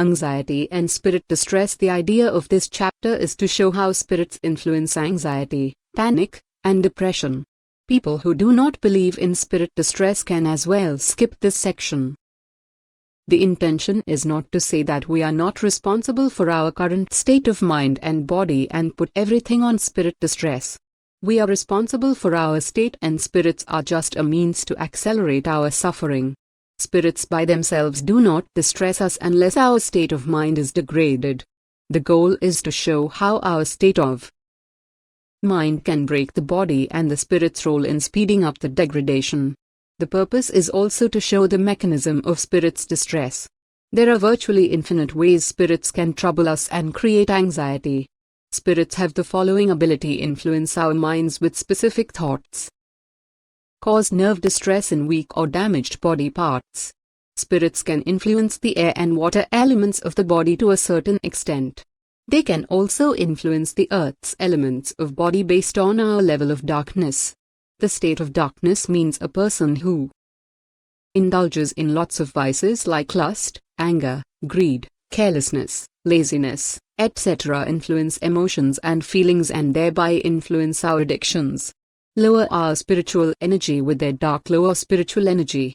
Anxiety and spirit distress. The idea of this chapter is to show how spirits influence anxiety, panic, and depression. People who do not believe in spirit distress can as well skip this section. The intention is not to say that we are not responsible for our current state of mind and body and put everything on spirit distress. We are responsible for our state, and spirits are just a means to accelerate our suffering. Spirits by themselves do not distress us unless our state of mind is degraded. The goal is to show how our state of mind can break the body and the spirit's role in speeding up the degradation. The purpose is also to show the mechanism of spirits' distress. There are virtually infinite ways spirits can trouble us and create anxiety. Spirits have the following ability: influence our minds with specific thoughts, cause nerve distress in weak or damaged body parts. Spirits can influence the air and water elements of the body to a certain extent. They can also influence the earth's elements of body based on our level of darkness. The state of darkness means a person who indulges in lots of vices like lust, anger, greed, carelessness, laziness, etc. influence emotions and feelings and thereby influence our addictions. Lower our spiritual energy with their dark lower spiritual energy.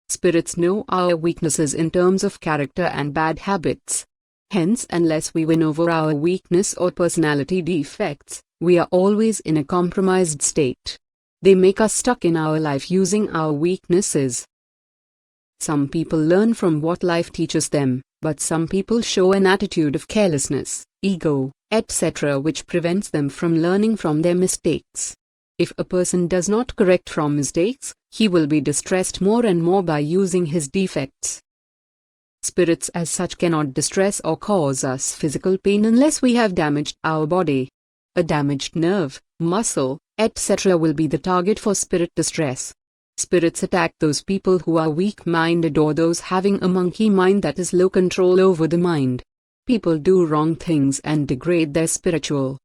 Spirits know our weaknesses in terms of character and bad habits. Hence, unless we win over our weakness or personality defects, we are always in a compromised state. They make us stuck in our life using our weaknesses. Some people learn from what life teaches them, but some people show an attitude of carelessness, ego, etc. which prevents them from learning from their mistakes. If a person does not correct from mistakes, he will be distressed more and more by using his defects. Spirits as such cannot distress or cause us physical pain unless we have damaged our body. A damaged nerve, muscle, etc. will be the target for spirit distress. Spirits attack those people who are weak-minded or those having a monkey mind, that is low control over the mind. People do wrong things and degrade their spiritual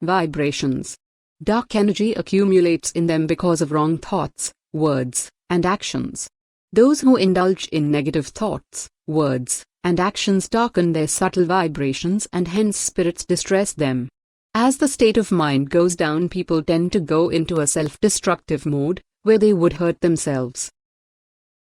vibrations. Dark energy accumulates in them because of wrong thoughts, words, and actions. Those who indulge in negative thoughts, words, and actions darken their subtle vibrations and hence spirits distress them. As the state of mind goes down, people tend to go into a self-destructive mode, where they would hurt themselves.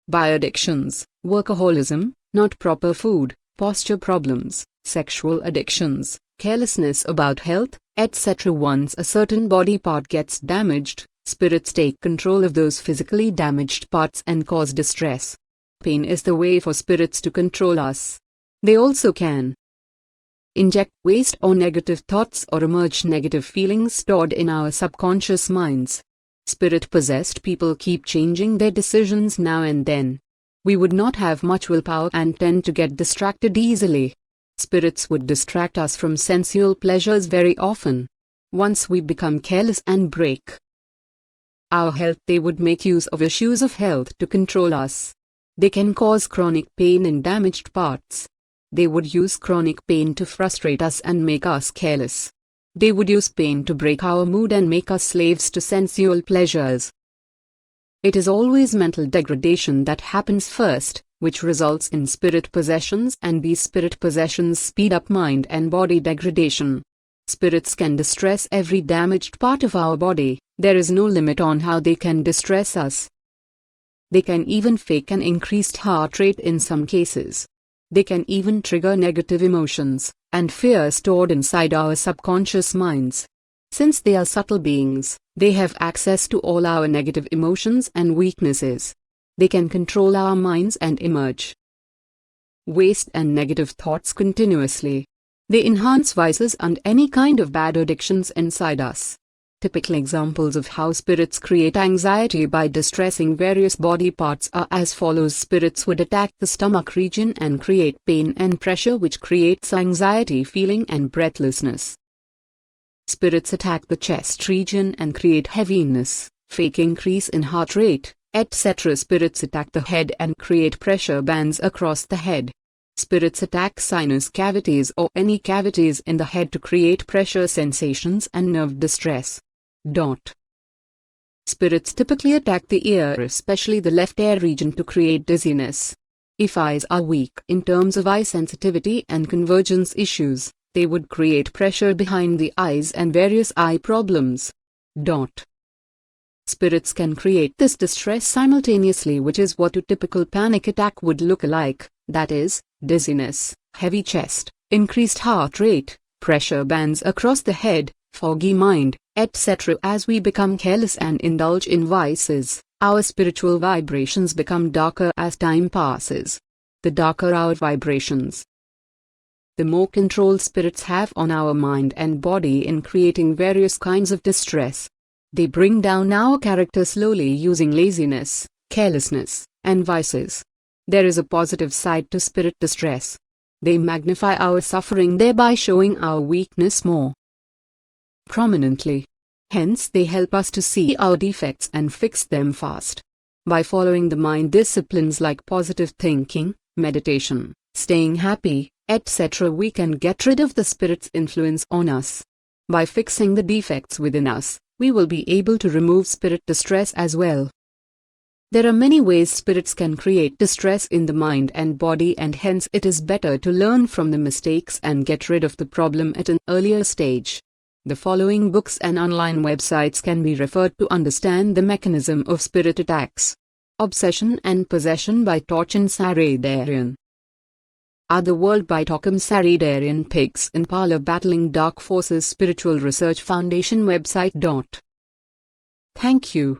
By addictions, workaholism, not proper food, posture problems, sexual addictions, carelessness about health, etc. Once a certain body part gets damaged, spirits take control of those physically damaged parts and cause distress. Pain is the way for spirits to control us. They also can inject waste or negative thoughts or emerge negative feelings stored in our subconscious minds. Spirit-possessed people keep changing their decisions now and then. We would not have much willpower and tend to get distracted easily. Spirits would distract us from sensual pleasures very often. Once we become careless and break our health, they would make use of issues of health to control us. They can cause chronic pain in damaged parts. They would use chronic pain to frustrate us and make us careless. They would use pain to break our mood and make us slaves to sensual pleasures. It is always mental degradation that happens first, which results in spirit possessions, and these spirit possessions speed up mind and body degradation. Spirits can distress every damaged part of our body. There is no limit on how they can distress us. They can even fake an increased heart rate in some cases. They can even trigger negative emotions and fear stored inside our subconscious minds. Since they are subtle beings, they have access to all our negative emotions and weaknesses. They can control our minds and emerge waste and negative thoughts continuously. They enhance vices and any kind of bad addictions inside us. Typical examples of how spirits create anxiety by distressing various body parts are as follows. Spirits would attack the stomach region and create pain and pressure, which creates anxiety feeling and breathlessness. Spirits attack the chest region and create heaviness, fake increase in heart rate, etc. Spirits attack the head and create pressure bands across the head. Spirits attack sinus cavities or any cavities in the head to create pressure sensations and nerve distress. Spirits typically attack the ear, especially the left ear region, to create dizziness. If eyes are weak in terms of eye sensitivity and convergence issues, they would create pressure behind the eyes and various eye problems. Spirits can create this distress simultaneously, which is what a typical panic attack would look like, that is, dizziness, heavy chest, increased heart rate, pressure bands across the head, foggy mind, etc. As we become careless and indulge in vices, our spiritual vibrations become darker as time passes. The darker our vibrations, the more control spirits have on our mind and body in creating various kinds of distress. They bring down our character slowly using laziness, carelessness, and vices. There is a positive side to spirit distress. They magnify our suffering, thereby showing our weakness more prominently. Hence, they help us to see our defects and fix them fast. By following the mind disciplines like positive thinking, meditation, staying happy, etc., we can get rid of the spirit's influence on us. By fixing the defects within us, we will be able to remove spirit distress as well. There are many ways spirits can create distress in the mind and body, and hence it is better to learn from the mistakes and get rid of the problem at an earlier stage. The following books and online websites can be referred to understand the mechanism of spirit attacks. Obsession and Possession by Torchen Saradarian. Otherworld by Tokum Saradarian. Pigs in Parlor Battling Dark Forces Spiritual Research Foundation website. Thank you.